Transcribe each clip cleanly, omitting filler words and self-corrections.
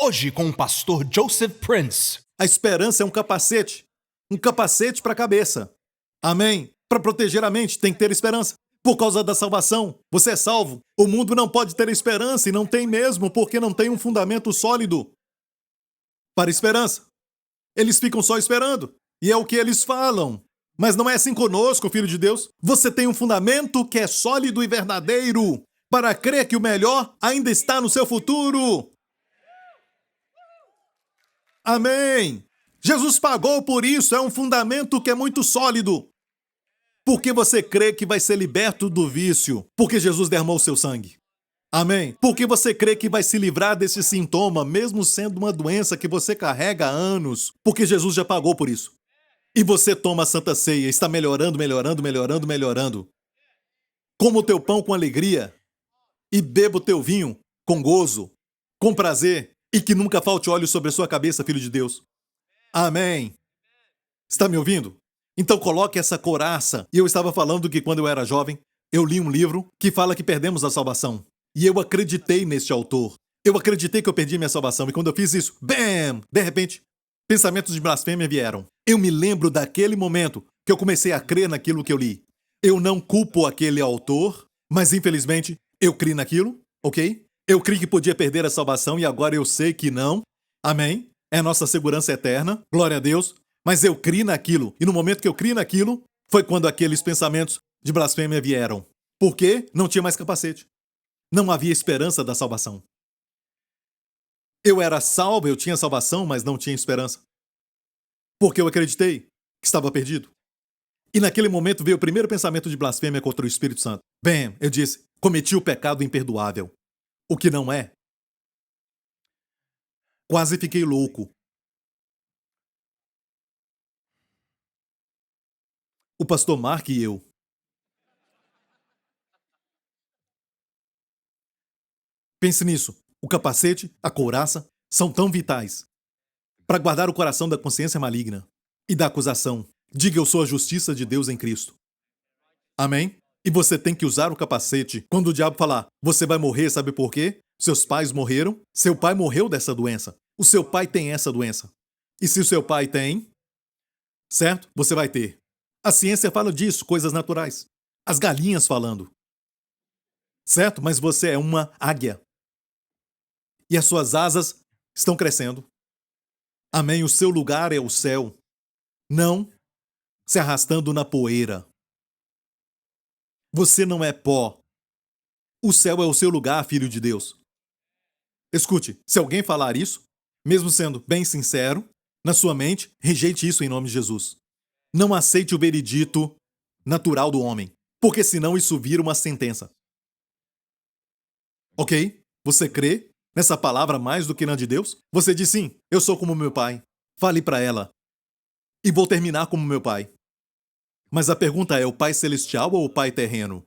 Hoje com o pastor Joseph Prince. A esperança é um capacete para a cabeça. Amém? Para proteger a mente, tem que ter esperança. Por causa da salvação, você é salvo. O mundo não pode ter esperança e não tem mesmo, porque não tem um fundamento sólido para esperança. Eles ficam só esperando, e é o que eles falam. Mas não é assim conosco, filho de Deus. Você tem um fundamento que é sólido e verdadeiro para crer que o melhor ainda está no seu futuro. Amém! Jesus pagou por isso, é um fundamento que é muito sólido. Porque você crê que vai ser liberto do vício, porque Jesus derramou o seu sangue. Amém? Porque você crê que vai se livrar desse sintoma, mesmo sendo uma doença que você carrega há anos, porque Jesus já pagou por isso. E você toma a Santa Ceia, está melhorando, melhorando. Coma o teu pão com alegria e beba o teu vinho com gozo, com prazer, e que nunca falte óleo sobre a sua cabeça, filho de Deus. Amém. Está me ouvindo? Então coloque essa couraça. E eu estava falando que quando eu era jovem, eu li um livro que fala que perdemos a salvação. E eu acreditei neste autor. Eu acreditei que eu perdi minha salvação. E quando eu fiz isso, bam! De repente, pensamentos de blasfêmia vieram. Eu me lembro daquele momento que eu comecei a crer naquilo que eu li. Eu não culpo aquele autor, mas infelizmente eu criei naquilo, ok? Eu criei que podia perder a salvação e agora eu sei que não. Amém? É a nossa segurança eterna. Glória a Deus. Mas eu criei naquilo. E no momento que eu criei naquilo, foi quando aqueles pensamentos de blasfêmia vieram. Por quê? Não tinha mais capacete. Não havia esperança da salvação. Eu era salvo, eu tinha salvação, mas não tinha esperança. Porque eu acreditei que estava perdido. E naquele momento veio o primeiro pensamento de blasfêmia contra o Espírito Santo. Bem, eu disse, cometi o pecado imperdoável. O que não é. Quase fiquei louco. O pastor Mark e eu. Pense nisso. O capacete, a couraça, são tão vitais para guardar o coração da consciência maligna e da acusação. Diga, eu sou a justiça de Deus em Cristo. Amém? E você tem que usar o capacete quando o diabo falar, você vai morrer, sabe por quê? Seus pais morreram, seu pai morreu dessa doença. O seu pai tem essa doença. E se o seu pai tem, certo? Você vai ter. A ciência fala disso, coisas naturais. As galinhas falando. Certo? Mas você é uma águia. E as suas asas estão crescendo. Amém? O seu lugar é o céu. Não se arrastando na poeira. Você não é pó. O céu é o seu lugar, filho de Deus. Escute, se alguém falar isso, mesmo sendo bem sincero, na sua mente, rejeite isso em nome de Jesus. Não aceite o veredito natural do homem, porque senão isso vira uma sentença. Ok? Você crê nessa palavra mais do que na de Deus? Você diz sim, eu sou como meu pai. Fale para ela. E vou terminar como meu pai. Mas a pergunta é, o pai celestial ou o pai terreno?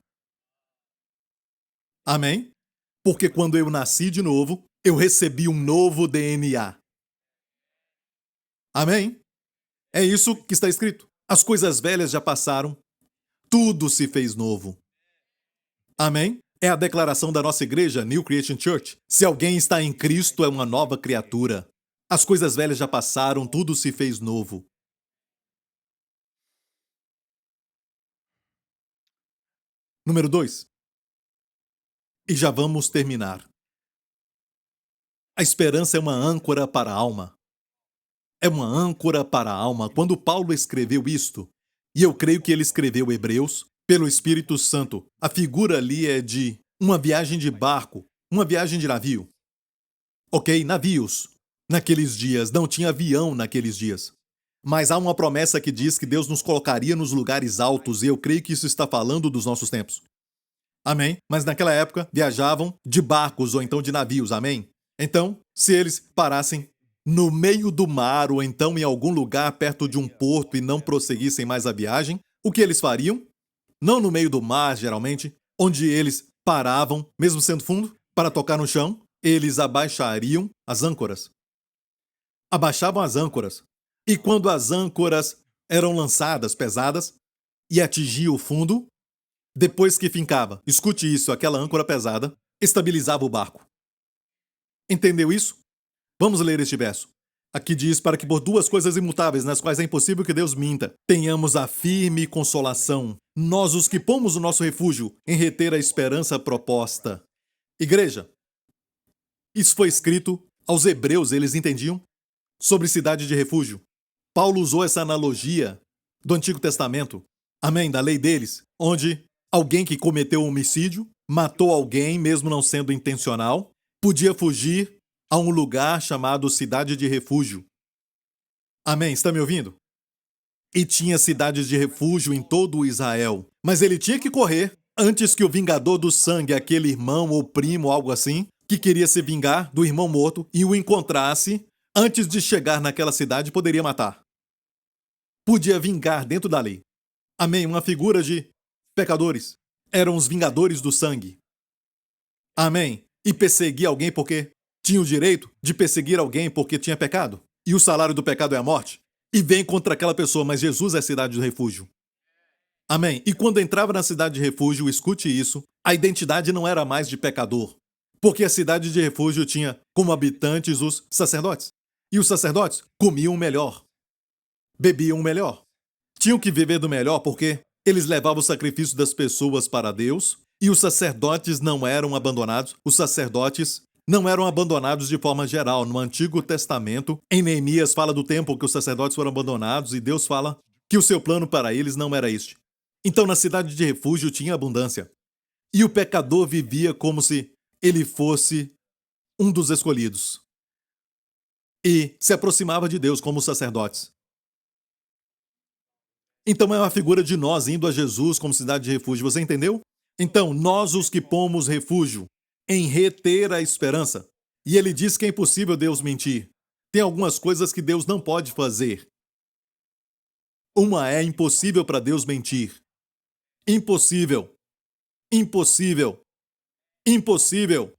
Amém? Porque quando eu nasci de novo, eu recebi um novo DNA. Amém? É isso que está escrito. As coisas velhas já passaram, tudo se fez novo. Amém? É a declaração da nossa igreja, New Creation Church. Se alguém está em Cristo, é uma nova criatura. As coisas velhas já passaram, tudo se fez novo. Número 2. E já vamos terminar. A esperança é uma âncora para a alma. É uma âncora para a alma. Quando Paulo escreveu isto, e eu creio que ele escreveu Hebreus, pelo Espírito Santo, a figura ali é de uma viagem de barco, uma viagem de navio. Ok? Navios. Naqueles dias, não tinha avião naqueles dias. Mas há uma promessa que diz que Deus nos colocaria nos lugares altos, e eu creio que isso está falando dos nossos tempos. Amém? Mas naquela época, viajavam de barcos ou então de navios, amém? Então, se eles parassem no meio do mar ou então em algum lugar perto de um porto e não prosseguissem mais a viagem, o que eles fariam? Não no meio do mar, geralmente, onde eles paravam, mesmo sendo fundo, para tocar no chão, eles abaixariam as âncoras. Abaixavam as âncoras. E quando as âncoras eram lançadas, pesadas, e atingiam o fundo, depois que fincava, escute isso, aquela âncora pesada, estabilizava o barco. Entendeu isso? Vamos ler este verso. Aqui diz, para que por duas coisas imutáveis, nas quais é impossível que Deus minta, tenhamos a firme consolação, nós os que pomos o nosso refúgio em reter a esperança proposta. Igreja, isso foi escrito aos hebreus, eles entendiam? Sobre cidade de refúgio. Paulo usou essa analogia do Antigo Testamento, amém, da lei deles, onde alguém que cometeu um homicídio, matou alguém, mesmo não sendo intencional, podia fugir a um lugar chamado cidade de refúgio. Amém, está me ouvindo? E tinha cidades de refúgio em todo o Israel, mas ele tinha que correr antes que o vingador do sangue, aquele irmão ou primo, algo assim, que queria se vingar do irmão morto e o encontrasse, antes de chegar naquela cidade, poderia matar. Podia vingar dentro da lei. Amém, uma figura de pecadores. Eram os vingadores do sangue. Amém, e perseguir alguém porque tinha o direito de perseguir alguém porque tinha pecado. E o salário do pecado é a morte. E vem contra aquela pessoa, mas Jesus é a cidade do refúgio. Amém. E quando entrava na cidade de refúgio, escute isso, a identidade não era mais de pecador. Porque a cidade de refúgio tinha como habitantes os sacerdotes. E os sacerdotes comiam o melhor. Bebiam o melhor. Tinham que viver do melhor porque eles levavam o sacrifício das pessoas para Deus. E os sacerdotes não eram abandonados. Os sacerdotes não eram abandonados de forma geral. No Antigo Testamento, em Neemias fala do tempo que os sacerdotes foram abandonados e Deus fala que o seu plano para eles não era este. Então, na cidade de refúgio tinha abundância. E o pecador vivia como se ele fosse um dos escolhidos. E se aproximava de Deus como os sacerdotes. Então é uma figura de nós indo a Jesus como cidade de refúgio. Você entendeu? Então, nós os que pomos refúgio em reter a esperança. E ele diz que é impossível Deus mentir. Tem algumas coisas que Deus não pode fazer. Uma é impossível para Deus mentir. Impossível. Impossível. Impossível.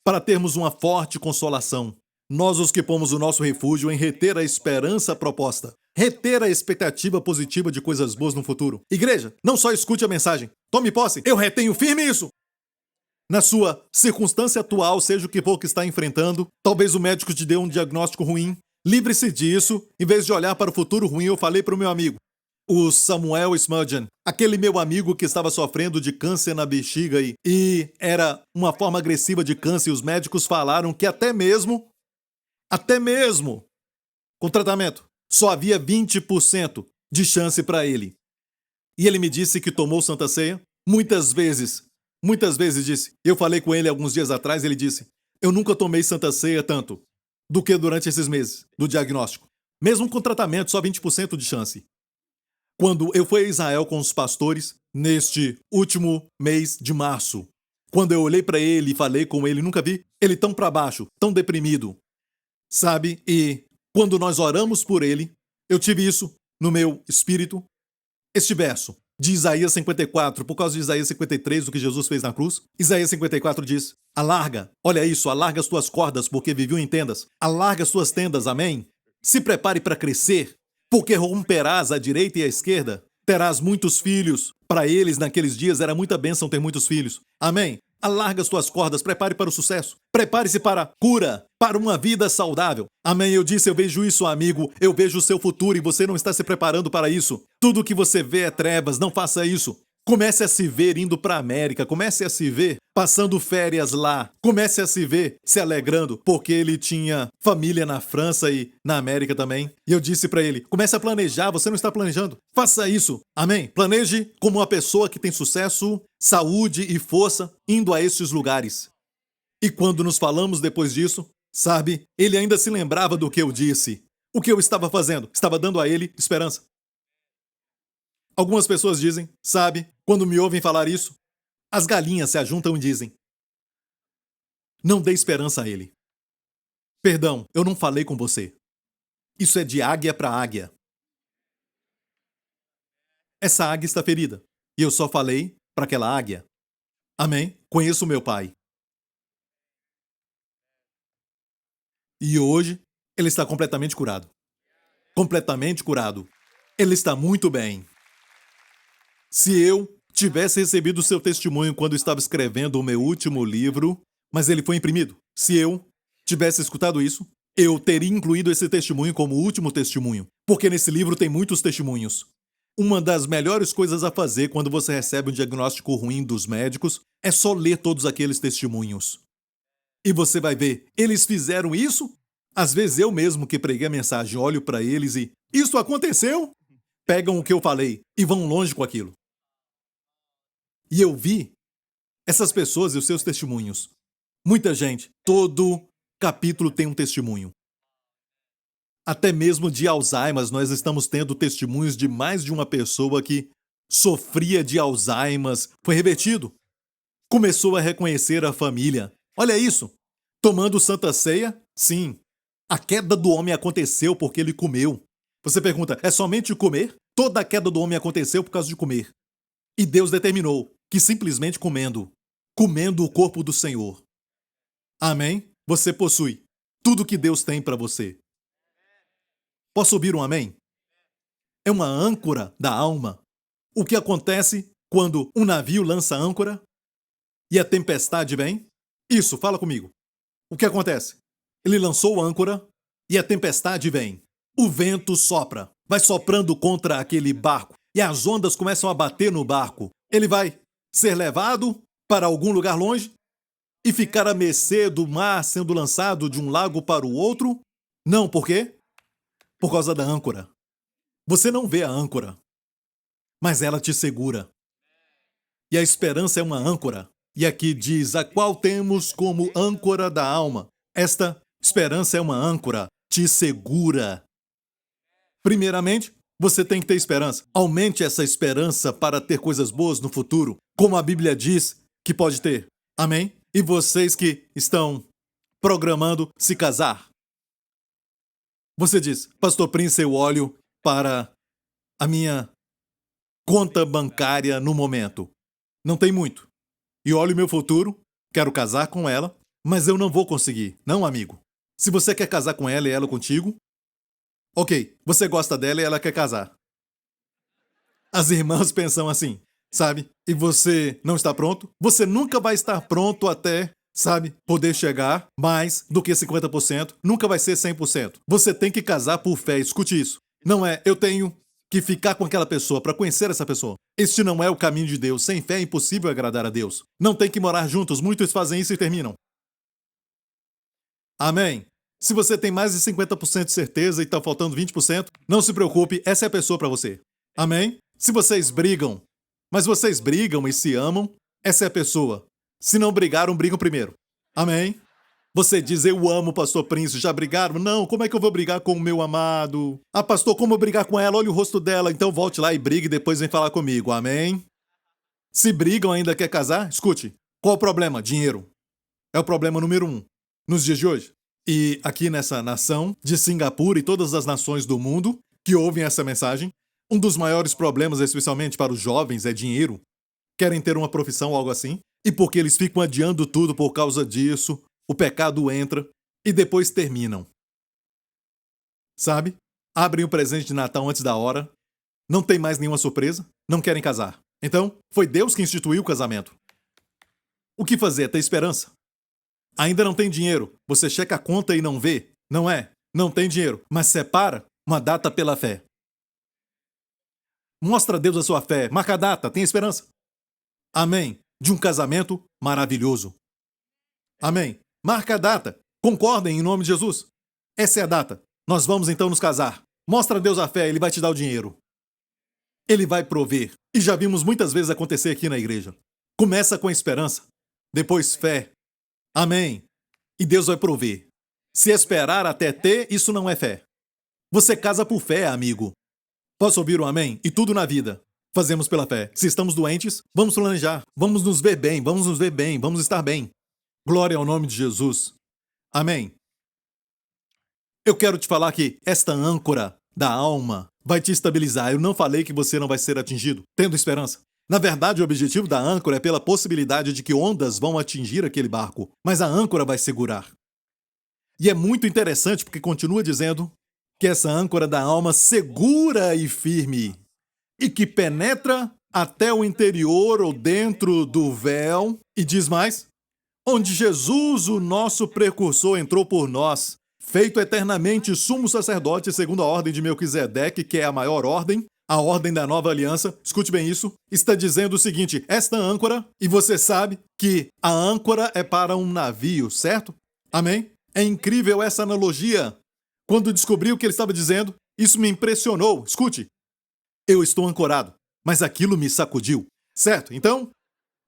Para termos uma forte consolação. Nós os que pomos o nosso refúgio em reter a esperança proposta. Reter a expectativa positiva de coisas boas no futuro. Igreja, não só escute a mensagem. Tome posse. Eu retenho firme isso. Na sua circunstância atual, seja o que for que está enfrentando, talvez o médico te dê um diagnóstico ruim. Livre-se disso. Em vez de olhar para o futuro ruim, eu falei para o meu amigo, o Samuel Spurgeon, aquele meu amigo que estava sofrendo de câncer na bexiga e era uma forma agressiva de câncer. E os médicos falaram que até mesmo, com tratamento, só havia 20% de chance para ele. E ele me disse que tomou Santa Ceia muitas vezes disse. Eu falei com ele alguns dias atrás, ele disse, eu nunca tomei Santa Ceia tanto do que durante esses meses do diagnóstico. Mesmo com tratamento, só 20% de chance. Quando eu fui a Israel com os pastores, neste último mês de março, quando eu olhei para ele e falei com ele, nunca vi ele tão para baixo, tão deprimido. Sabe? E quando nós oramos por ele, eu tive isso no meu espírito. Este verso de Isaías 54, por causa de Isaías 53, o que Jesus fez na cruz. Isaías 54 diz, alarga, olha isso, alarga as tuas cordas, porque viviam em tendas. Alarga as tuas tendas, amém? Se prepare para crescer, porque romperás à direita e à esquerda. Terás muitos filhos. Para eles, naqueles dias, era muita bênção ter muitos filhos. Amém? Alarga as tuas cordas, prepare para o sucesso. Prepare-se para a cura, para uma vida saudável. Amém? Eu disse, eu vejo isso, amigo. Eu vejo o seu futuro e você não está se preparando para isso. Tudo que você vê é trevas, não faça isso. Comece a se ver indo para a América, comece a se ver passando férias lá, comece a se ver se alegrando, porque ele tinha família na França e na América também. E eu disse para ele, comece a planejar, você não está planejando. Faça isso, amém? Planeje como uma pessoa que tem sucesso, saúde e força indo a esses lugares. E quando nos falamos depois disso, sabe, ele ainda se lembrava do que eu disse. O que eu estava fazendo? Estava dando a ele esperança. Algumas pessoas dizem, sabe, quando me ouvem falar isso, as galinhas se ajuntam e dizem, não dê esperança a ele. Perdão, eu não falei com você. Isso é de águia para águia. Essa águia está ferida, e eu só falei para aquela águia. Amém? Conheço o meu pai. E hoje, ele está completamente curado. Completamente curado. Ele está muito bem. Se eu tivesse recebido o seu testemunho quando estava escrevendo o meu último livro, mas ele foi imprimido. Se eu tivesse escutado isso, Eu teria incluído esse testemunho como último testemunho, porque nesse livro tem muitos testemunhos. Uma das melhores coisas a fazer quando você recebe um diagnóstico ruim dos médicos é só ler todos aqueles testemunhos. E você vai ver, eles fizeram isso? Às vezes eu mesmo que preguei a mensagem olho para eles e isso aconteceu? Pegam o que eu falei e vão longe com aquilo. E eu vi essas pessoas e os seus testemunhos. Muita gente, todo capítulo tem um testemunho. Até mesmo de Alzheimer, nós estamos tendo testemunhos de mais de uma pessoa que sofria de Alzheimer, foi revertido. Começou a reconhecer a família. Olha isso. Tomando Santa Ceia, sim. A queda do homem aconteceu porque ele comeu. Você pergunta, é somente comer? Toda a queda do homem aconteceu por causa de comer. E Deus determinou que simplesmente comendo o corpo do Senhor. Amém? Você possui tudo que Deus tem para você. Posso ouvir um amém? É uma âncora da alma. O que acontece quando um navio lança âncora e a tempestade vem? Isso, fala comigo. O que acontece? Ele lançou âncora e a tempestade vem. O vento sopra, vai soprando contra aquele barco e as ondas começam a bater no barco. Ele vai ser levado para algum lugar longe e ficar à mercê do mar sendo lançado de um lago para o outro? Não, por quê? Por causa da âncora. Você não vê a âncora, mas ela te segura. E a esperança é uma âncora. E aqui diz, a qual temos como âncora da alma. Esta esperança é uma âncora, te segura. Primeiramente, você tem que ter esperança. Aumente essa esperança para ter coisas boas no futuro, como a Bíblia diz que pode ter. Amém? E vocês que estão programando se casar. Você diz, Pastor Prince, eu olho para a minha conta bancária no momento. Não tem muito. E olho meu futuro, quero casar com ela, mas eu não vou conseguir. Não, amigo. Se você quer casar com ela e ela contigo, ok, você gosta dela e ela quer casar. As irmãs pensam assim, sabe? E você não está pronto? Você nunca vai estar pronto até, sabe, poder chegar mais do que 50%. Nunca vai ser 100%. Você tem que casar por fé. Escute isso. Não é, eu tenho que ficar com aquela pessoa para conhecer essa pessoa. Este não é o caminho de Deus. Sem fé é impossível agradar a Deus. Não tem que morar juntos. Muitos fazem isso e terminam. Amém? Se você tem mais de 50% de certeza e está faltando 20%, não se preocupe, essa é a pessoa para você. Amém? Se vocês brigam, mas vocês brigam e se amam, essa é a pessoa. Se não brigaram, brigam primeiro. Amém? Você diz, eu amo o Pastor Prince, já brigaram? Não, como é que eu vou brigar com o meu amado? Ah, pastor, como eu brigar com ela? Olha o rosto dela, então volte lá e brigue e depois vem falar comigo. Amém? Se brigam ainda quer casar, escute, qual o problema? Dinheiro. É o problema número 1 nos dias de hoje. E aqui nessa nação de Singapura e todas as nações do mundo que ouvem essa mensagem, um dos maiores problemas, especialmente para os jovens, é dinheiro. Querem ter uma profissão ou algo assim, e porque eles ficam adiando tudo por causa disso, o pecado entra e depois terminam. Sabe? Abrem o presente de Natal antes da hora, não tem mais nenhuma surpresa, não querem casar. Então, foi Deus que instituiu o casamento. O que fazer? Ter esperança. Ainda não tem dinheiro, você checa a conta e não vê? Não é? Não tem dinheiro, mas separa uma data pela fé. Mostra a Deus a sua fé, marca a data, tem esperança. Amém. De um casamento maravilhoso. Amém. Marca a data. Concordem em nome de Jesus. Essa é a data. Nós vamos então nos casar. Mostra a Deus a fé, Ele vai te dar o dinheiro. Ele vai prover. E já vimos muitas vezes acontecer aqui na igreja. Começa com esperança, depois fé. Amém. E Deus vai prover. Se esperar até ter, isso não é fé. Você casa por fé, amigo. Posso ouvir um amém? E tudo na vida fazemos pela fé. Se estamos doentes, vamos planejar. Vamos nos ver bem, vamos nos ver bem, vamos estar bem. Glória ao nome de Jesus. Amém. Eu quero te falar que esta âncora da alma vai te estabilizar. Eu não falei que você não vai ser atingido, tendo esperança. Na verdade, o objetivo da âncora é pela possibilidade de que ondas vão atingir aquele barco, mas a âncora vai segurar. E é muito interessante porque continua dizendo que essa âncora da alma segura e firme e que penetra até o interior ou dentro do véu. E diz mais, onde Jesus, o nosso precursor, entrou por nós, feito eternamente sumo sacerdote segundo a ordem de Melquisedeque, que é a maior ordem, a ordem da nova aliança. Escute bem isso. Está dizendo o seguinte: esta âncora, e você sabe que a âncora é para um navio, certo? Amém? É incrível essa analogia. Quando descobri o que ele estava dizendo, isso me impressionou. Escute, eu estou ancorado, mas aquilo me sacudiu, certo? Então,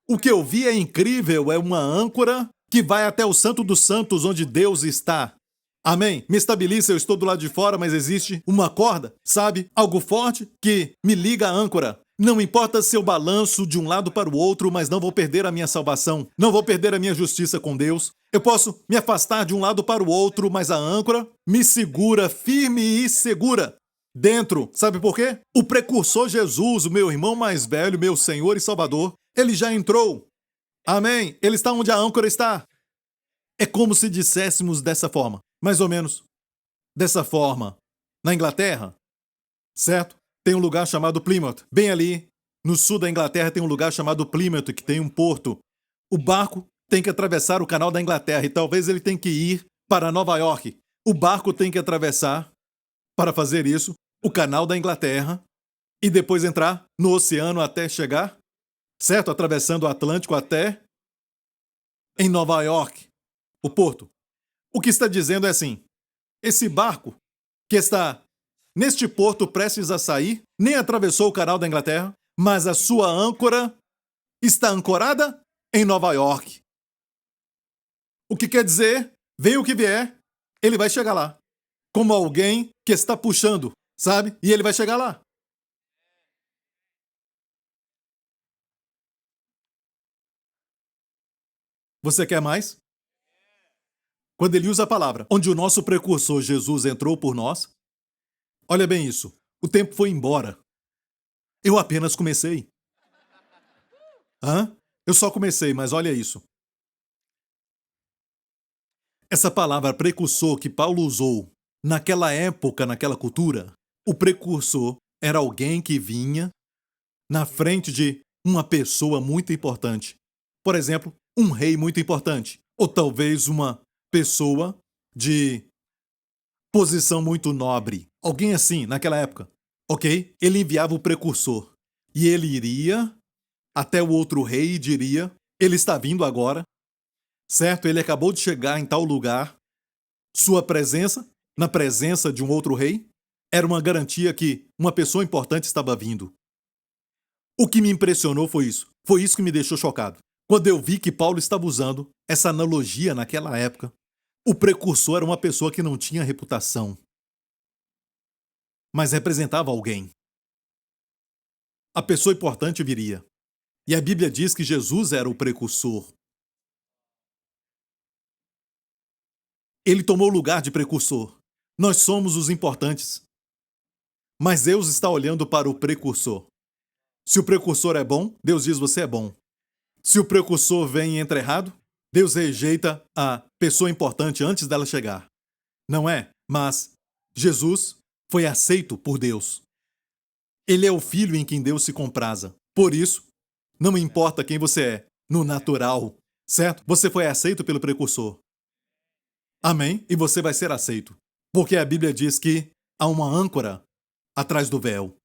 o que eu vi é incrível, é uma âncora que vai até o Santo dos Santos, onde Deus está. Amém? Me estabiliza, eu estou do lado de fora, mas existe uma corda, sabe? Algo forte que me liga à âncora. Não importa se eu balanço de um lado para o outro, mas não vou perder a minha salvação. Não vou perder a minha justiça com Deus. Eu posso me afastar de um lado para o outro, mas a âncora me segura firme e segura dentro. Sabe por quê? O precursor Jesus, o meu irmão mais velho, meu Senhor e Salvador, ele já entrou. Amém? Ele está onde a âncora está. É como se disséssemos dessa forma, mais ou menos dessa forma. Na Inglaterra, certo? Tem um lugar chamado Plymouth. Bem ali, no sul da Inglaterra, tem um lugar chamado Plymouth, que tem um porto. O barco tem que atravessar o canal da Inglaterra e talvez ele tenha que ir para Nova York. O barco tem que atravessar, para fazer isso, o canal da Inglaterra e depois entrar no oceano até chegar, certo? Atravessando o Atlântico até em Nova York, o porto. O que está dizendo é assim: esse barco que está neste porto prestes a sair nem atravessou o canal da Inglaterra, mas a sua âncora está ancorada em Nova York. O que quer dizer, venha o que vier, ele vai chegar lá. Como alguém que está puxando, sabe? E ele vai chegar lá. Você quer mais? Quando ele usa a palavra, onde o nosso precursor Jesus entrou por nós, olha bem isso, o tempo foi embora. Eu apenas comecei. Eu só comecei, mas olha isso. Essa palavra precursor que Paulo usou naquela época, naquela cultura, o precursor era alguém que vinha na frente de uma pessoa muito importante. Por exemplo, um rei muito importante. Ou talvez uma pessoa de posição muito nobre. Alguém assim, naquela época. Ok? Ele enviava o precursor. E ele iria até o outro rei e diria: ele está vindo agora. Certo? Ele acabou de chegar em tal lugar. Sua presença, na presença de um outro rei, era uma garantia que uma pessoa importante estava vindo. O que me impressionou foi isso. Foi isso que me deixou chocado. Quando eu vi que Paulo estava usando essa analogia naquela época, o precursor era uma pessoa que não tinha reputação, mas representava alguém. A pessoa importante viria. E a Bíblia diz que Jesus era o precursor. Ele tomou o lugar de precursor. Nós somos os importantes. Mas Deus está olhando para o precursor. Se o precursor é bom, Deus diz: você é bom. Se o precursor vem e entra errado, Deus rejeita a pessoa importante antes dela chegar. Não é? Mas Jesus foi aceito por Deus. Ele é o filho em quem Deus se compraza. Por isso, não importa quem você é, no natural, certo? Você foi aceito pelo precursor. Amém? E você vai ser aceito. Porque a Bíblia diz que há uma âncora atrás do véu.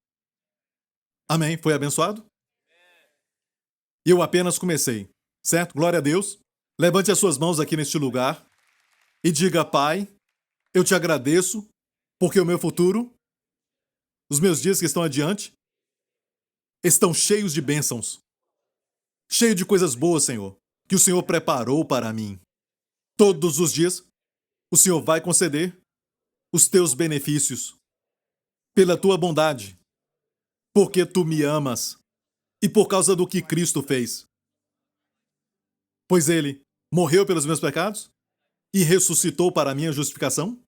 Amém? Foi abençoado? E eu apenas comecei, certo? Glória a Deus. Levante as suas mãos aqui neste lugar e diga: Pai, eu te agradeço porque o meu futuro, os meus dias que estão adiante, estão cheios de bênçãos, cheio de coisas boas, Senhor, que o Senhor preparou para mim. Todos os dias, o Senhor vai conceder os teus benefícios pela tua bondade, porque tu me amas e por causa do que Cristo fez. Pois ele morreu pelos meus pecados e ressuscitou para a minha justificação,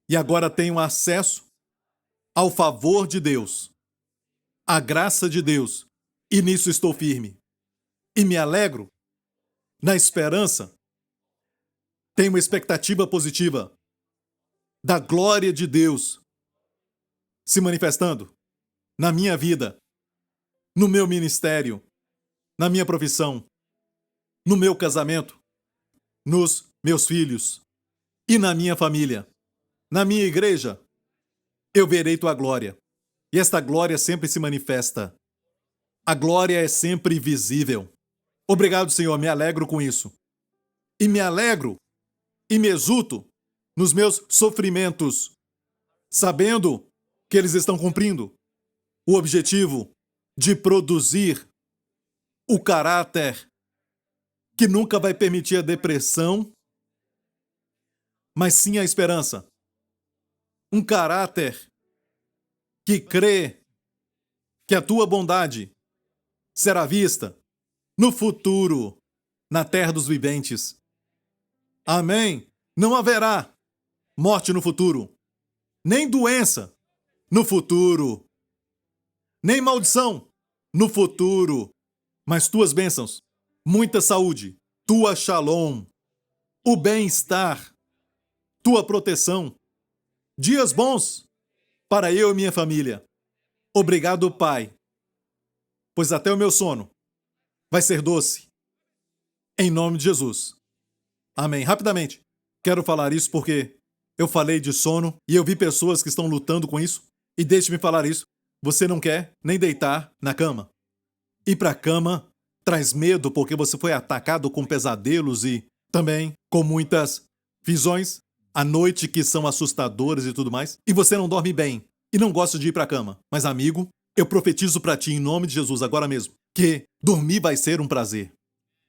e agora tenho acesso ao favor de Deus, à graça de Deus, e nisso estou firme. E me alegro na esperança, tenho uma expectativa positiva da glória de Deus se manifestando na minha vida, no meu ministério, na minha profissão, no meu casamento, nos meus filhos, e na minha família, na minha igreja, eu verei tua glória. E esta glória sempre se manifesta. A glória é sempre visível. Obrigado, Senhor, me alegro com isso. E me alegro e me exulto nos meus sofrimentos, sabendo que eles estão cumprindo o objetivo de produzir o caráter que nunca vai permitir a depressão, mas sim a esperança. Um caráter que crê que a tua bondade será vista no futuro, na terra dos viventes. Amém? Não haverá morte no futuro, nem doença no futuro, nem maldição no futuro, mas tuas bênçãos, muita saúde, tua shalom, o bem-estar, tua proteção, dias bons para eu e minha família. Obrigado, Pai, pois até o meu sono vai ser doce. Em nome de Jesus. Amém. Rapidamente, quero falar isso porque eu falei de sono e eu vi pessoas que estão lutando com isso. E deixe-me falar isso. Você não quer nem deitar na cama. Ir para a cama traz medo porque você foi atacado com pesadelos e também com muitas visões à noite que são assustadoras e tudo mais. E você não dorme bem e não gosta de ir para a cama. Mas, amigo, eu profetizo para ti em nome de Jesus agora mesmo que dormir vai ser um prazer.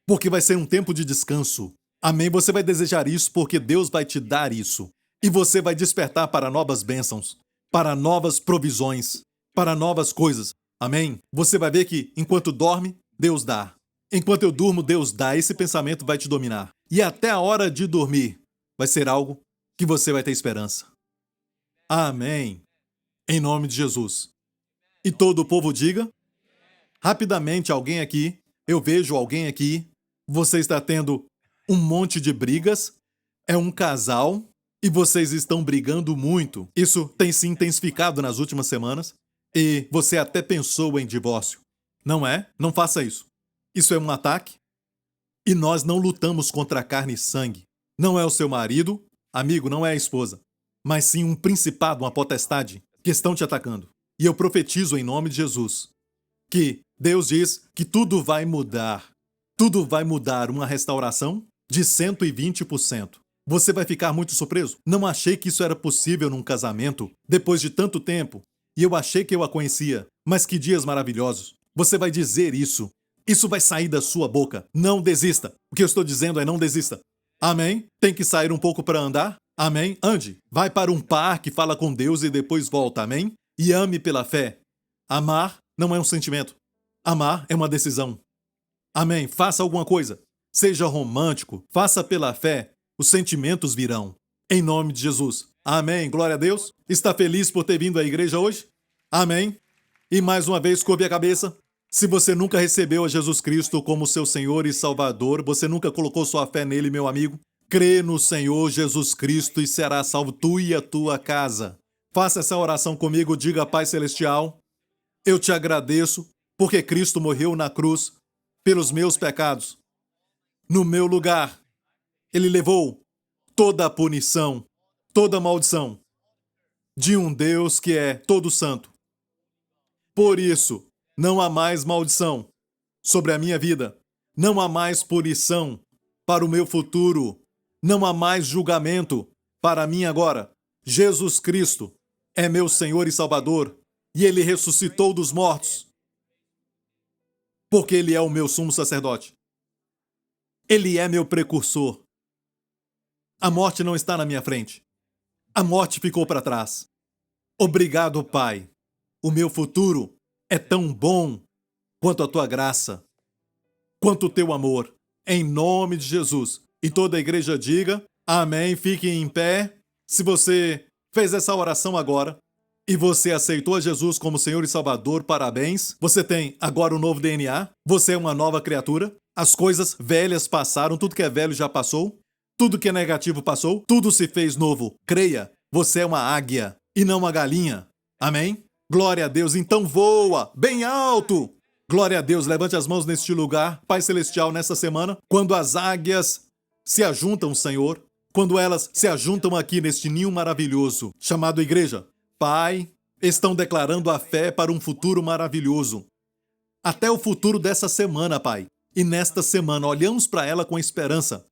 Porque vai ser um tempo de descanso. Amém? Você vai desejar isso porque Deus vai te dar isso. E você vai despertar para novas bênçãos, para novas provisões, para novas coisas. Amém? Você vai ver que enquanto dorme, Deus dá. Enquanto eu durmo, Deus dá. Esse pensamento vai te dominar. E até a hora de dormir vai ser algo que você vai ter esperança. Amém. Em nome de Jesus. E todo o povo diga, rapidamente alguém aqui, eu vejo alguém aqui, você está tendo um monte de brigas, é um casal e vocês estão brigando muito. Isso tem se intensificado nas últimas semanas e você até pensou em divórcio. Não é? Não faça isso. Isso é um ataque e nós não lutamos contra carne e sangue. Não é o seu marido, amigo, não é a esposa, mas sim um principado, uma potestade que estão te atacando. E eu profetizo em nome de Jesus que Deus diz que tudo vai mudar. Tudo vai mudar, uma restauração de 120%. Você vai ficar muito surpreso. Não achei que isso era possível num casamento depois de tanto tempo. E eu achei que eu a conhecia. Mas que dias maravilhosos. Você vai dizer isso. Isso vai sair da sua boca. Não desista. O que eu estou dizendo é não desista. Amém? Tem que sair um pouco para andar? Amém? Ande. Vai para um parque, fala com Deus e depois volta. Amém? E ame pela fé. Amar não é um sentimento. Amar é uma decisão. Amém. Faça alguma coisa. Seja romântico. Faça pela fé. Os sentimentos virão. Em nome de Jesus. Amém. Glória a Deus. Está feliz por ter vindo à igreja hoje? Amém. E mais uma vez, curve a cabeça. Se você nunca recebeu a Jesus Cristo como seu Senhor e Salvador, você nunca colocou sua fé nele, meu amigo, crê no Senhor Jesus Cristo e será salvo tu e a tua casa. Faça essa oração comigo. Diga, Pai Celestial, eu te agradeço porque Cristo morreu na cruz pelos meus pecados. No meu lugar, Ele levou toda a punição, toda a maldição de um Deus que é todo santo. Por isso, não há mais maldição sobre a minha vida. Não há mais punição para o meu futuro. Não há mais julgamento para mim agora. Jesus Cristo é meu Senhor e Salvador e Ele ressuscitou dos mortos. Porque Ele é o meu sumo sacerdote. Ele é meu precursor. A morte não está na minha frente. A morte ficou para trás. Obrigado, Pai. O meu futuro é tão bom quanto a tua graça, quanto o teu amor. Em nome de Jesus. E toda a igreja diga, amém, fique em pé. Se você fez essa oração agora e você aceitou a Jesus como Senhor e Salvador, parabéns. Você tem agora um novo DNA. Você é uma nova criatura. As coisas velhas passaram, tudo que é velho já passou. Tudo que é negativo passou, tudo se fez novo. Creia, você é uma águia e não uma galinha. Amém? Glória a Deus, então voa bem alto. Glória a Deus, levante as mãos neste lugar, Pai Celestial, nessa semana, quando as águias se ajuntam, Senhor, quando elas se ajuntam aqui neste ninho maravilhoso, chamado igreja. Pai, estão declarando a fé para um futuro maravilhoso. Até o futuro dessa semana, Pai. E nesta semana, olhamos para ela com esperança.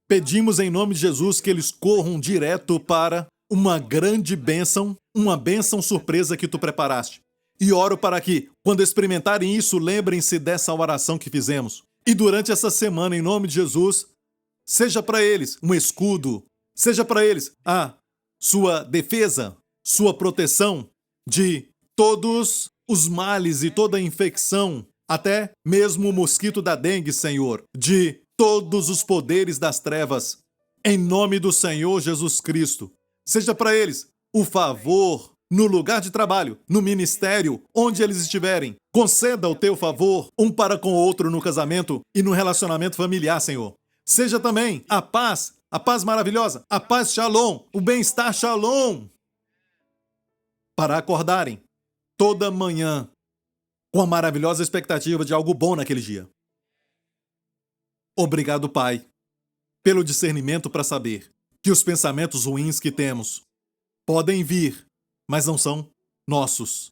Pedimos em nome de Jesus que eles corram direto para uma grande bênção, uma bênção surpresa que tu preparaste. E oro para que, quando experimentarem isso, lembrem-se dessa oração que fizemos. E durante essa semana, em nome de Jesus, seja para eles um escudo, seja para eles a sua defesa, sua proteção de todos os males e toda a infecção, até mesmo o mosquito da dengue, Senhor, de todos os poderes das trevas. Em nome do Senhor Jesus Cristo, seja para eles o favor no lugar de trabalho, no ministério, onde eles estiverem. Conceda o teu favor um para com o outro no casamento e no relacionamento familiar, Senhor. Seja também a paz maravilhosa, a paz shalom, o bem-estar shalom, para acordarem toda manhã com a maravilhosa expectativa de algo bom naquele dia. Obrigado, Pai, pelo discernimento para saber que os pensamentos ruins que temos podem vir, mas não são nossos.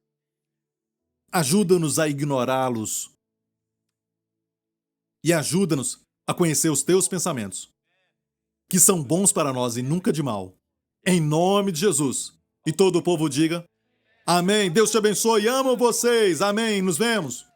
Ajuda-nos a ignorá-los e ajuda-nos a conhecer os teus pensamentos, que são bons para nós e nunca de mal. Em nome de Jesus. E todo o povo diga: amém. Deus te abençoe. Amo vocês. Amém. Nos vemos.